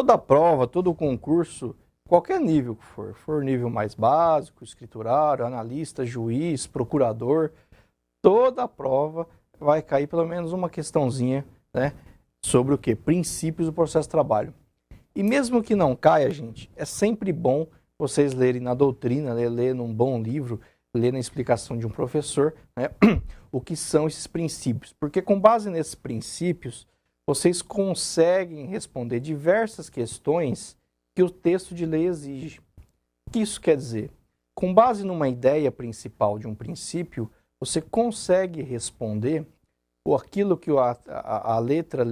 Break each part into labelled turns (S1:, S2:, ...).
S1: toda prova, todo concurso, qualquer nível que for nível mais básico, escriturário, analista, juiz, procurador, toda prova vai cair pelo menos uma questãozinha, né, sobre o quê? Princípios do processo de trabalho. E mesmo que não caia, gente, é sempre bom vocês lerem na doutrina, né, ler num bom livro, ler na explicação de um professor, né, o que são esses princípios. Porque com base nesses princípios, vocês conseguem responder diversas questões que o texto de lei exige. O que isso quer dizer? Com base numa ideia principal de um princípio, você consegue responder aquilo que a letra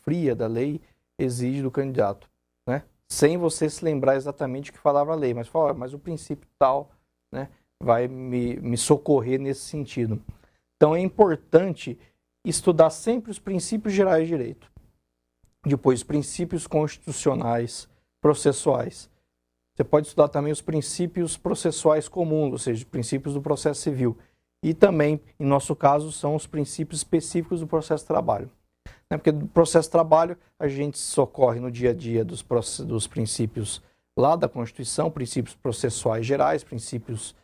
S1: fria da lei exige do candidato, né? Sem você se lembrar exatamente o que falava a lei, mas fala, mas o princípio tal, né, vai me socorrer nesse sentido. Então é importante estudar sempre os princípios gerais de direito, depois os princípios constitucionais, processuais. Você pode estudar também os princípios processuais comuns, ou seja, os princípios do processo civil. E também, em nosso caso, são os princípios específicos do processo de trabalho. Porque do processo de trabalho, a gente socorre no dia a dia dos princípios lá da Constituição, princípios processuais gerais, princípios,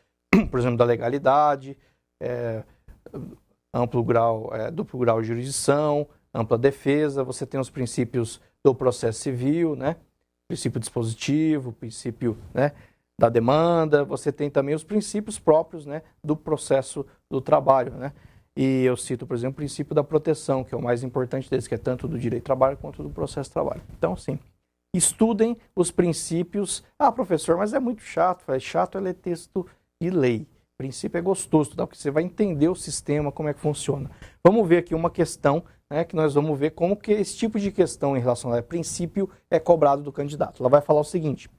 S1: por exemplo, da legalidade, duplo grau de jurisdição, ampla defesa. Você tem os princípios do processo civil, né? Princípio dispositivo, princípio, né, da demanda. Você tem também os princípios próprios, né, do processo do trabalho, né? E eu cito, por exemplo, o princípio da proteção, que é o mais importante deles, que é tanto do direito do trabalho quanto do processo de trabalho. Então, sim, estudem os princípios. Ah, professor, mas é muito chato. É chato ler texto de lei. O princípio é gostoso, tá? Porque você vai entender o sistema, como é que funciona. Vamos ver aqui uma questão, né, que nós vamos ver como que esse tipo de questão em relação ao princípio é cobrado do candidato. Ela vai falar o seguinte: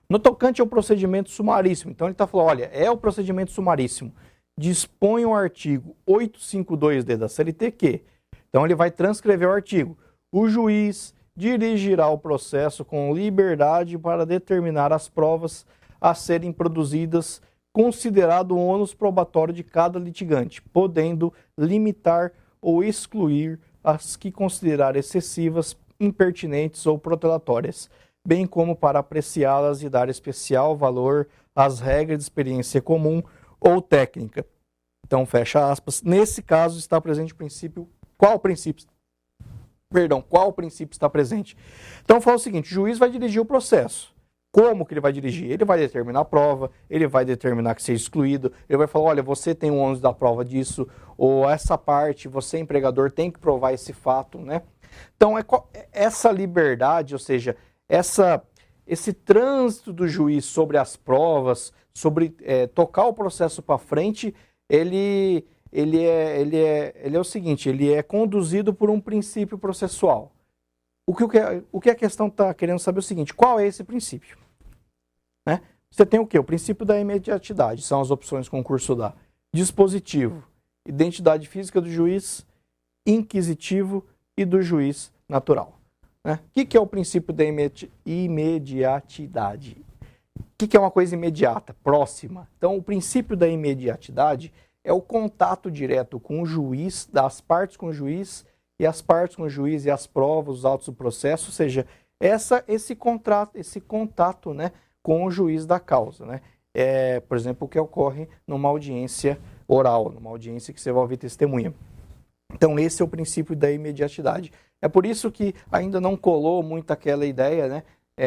S1: no tocante ao procedimento sumaríssimo. Então ele está falando, olha, é o procedimento sumaríssimo. Dispõe o artigo 852D da CLT que, então ele vai transcrever o artigo, o juiz dirigirá o processo com liberdade para determinar as provas a serem produzidas, considerado o ônus probatório de cada litigante, podendo limitar ou excluir as que considerar excessivas, impertinentes ou protelatórias, bem como para apreciá-las e dar especial valor às regras de experiência comum ou técnica. Então, fecha aspas. Nesse caso, está presente o princípio. Qual princípio está presente? Então, fala o seguinte: o juiz vai dirigir o processo. Como que ele vai dirigir? Ele vai determinar a prova, ele vai determinar que seja excluído, ele vai falar, olha, você tem um ônus da prova disso, ou essa parte, você, empregador, tem que provar esse fato, né? Então, essa liberdade, ou seja, esse trânsito do juiz sobre as provas, sobre tocar o processo para frente, ele é o seguinte, ele é conduzido por um princípio processual. O que a questão está querendo saber é o seguinte: qual é esse princípio? Né? Você tem o quê? O princípio da imediatidade, são as opções que o concurso dá. Dispositivo, identidade física do juiz, inquisitivo e do juiz natural. Né? O que é o princípio da imediatidade? O que é uma coisa imediata, próxima? Então, o princípio da imediatidade é o contato direto com o juiz, das partes com o juiz, e as partes com o juiz e as provas, os autos do processo, ou seja, esse contato, né, com o juiz da causa. Né? Por exemplo, o que ocorre numa audiência oral, numa audiência que você vai ouvir testemunha. Então, esse é o princípio da imediatidade. É por isso que ainda não colou muito aquela ideia, né,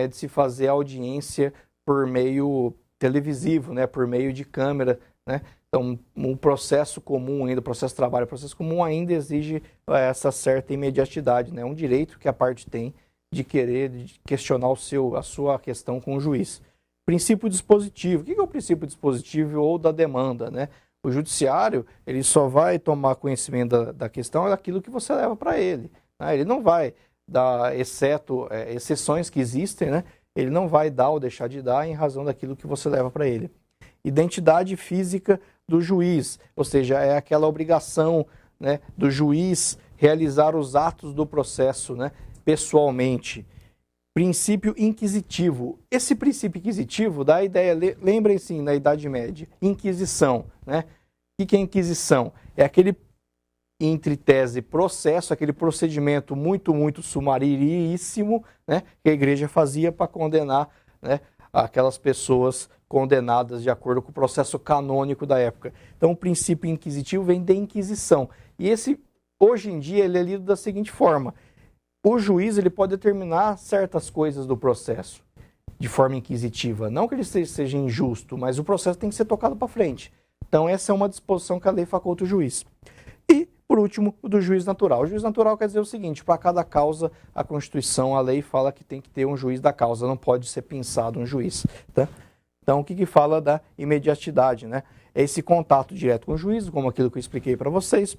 S1: de se fazer audiência por meio televisivo, né, por meio de câmera, né? Então, um processo comum ainda, processo de trabalho, processo comum ainda exige essa certa imediatidade, né? Um direito que a parte tem de questionar a sua questão com o juiz. Princípio dispositivo. O que é o princípio dispositivo ou da demanda, né? O judiciário, ele só vai tomar conhecimento da questão daquilo que você leva para ele. Né? Ele não vai dar, exceto exceções que existem, né? Ele não vai dar ou deixar de dar em razão daquilo que você leva para ele. Identidade física do juiz, ou seja, é aquela obrigação, né, do juiz realizar os atos do processo, né, pessoalmente. Princípio inquisitivo. Esse princípio inquisitivo dá a ideia, lembrem-se, na Idade Média, Inquisição. Né? O que é Inquisição? É aquele entre tese e processo, aquele procedimento muito sumariríssimo, né, que a igreja fazia para condenar, né, aquelas pessoas condenadas de acordo com o processo canônico da época. Então, o princípio inquisitivo vem da Inquisição. E esse, hoje em dia, ele é lido da seguinte forma: o juiz ele pode determinar certas coisas do processo de forma inquisitiva. Não que ele seja injusto, mas o processo tem que ser tocado para frente. Então, essa é uma disposição que a lei faculta o juiz. E, por último, o do juiz natural. O juiz natural quer dizer o seguinte: para cada causa, a Constituição, a lei fala que tem que ter um juiz da causa, não pode ser pensado um juiz. Tá? Então, o que fala da imediatidade, né? É esse contato direto com o juiz, como aquilo que eu expliquei para vocês,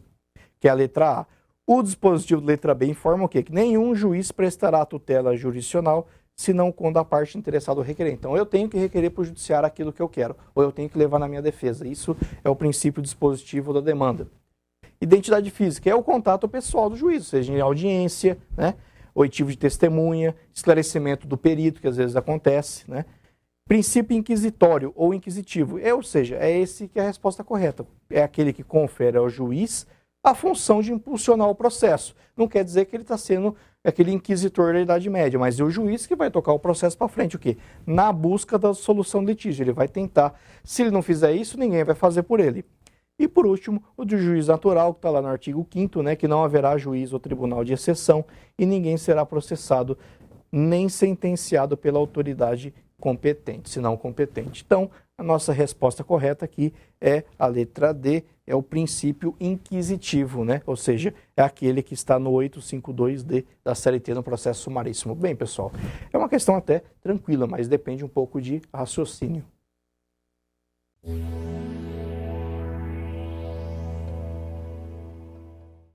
S1: que é a letra A. O dispositivo da letra B informa o quê? Que nenhum juiz prestará tutela jurisdicional, senão quando a parte interessada o requerer. Então, eu tenho que requerer para o judiciário aquilo que eu quero, ou eu tenho que levar na minha defesa. Isso é o princípio dispositivo da demanda. Identidade física é o contato pessoal do juiz, seja em audiência, né? Oitivo de testemunha, esclarecimento do perito, que às vezes acontece, né? Princípio inquisitório ou inquisitivo, ou seja, é esse que é a resposta correta. É aquele que confere ao juiz a função de impulsionar o processo. Não quer dizer que ele está sendo aquele inquisitor da Idade Média, mas é o juiz que vai tocar o processo para frente. O quê? Na busca da solução do litígio. Ele vai tentar. Se ele não fizer isso, ninguém vai fazer por ele. E por último, o do juiz natural, que está lá no artigo 5º, né, que não haverá juiz ou tribunal de exceção e ninguém será processado nem sentenciado pela autoridade competente, se não competente. Então, a nossa resposta correta aqui é a letra D, é o princípio inquisitivo, né? Ou seja, é aquele que está no 852D da CLT no processo sumaríssimo. Bem, pessoal, é uma questão até tranquila, mas depende um pouco de raciocínio.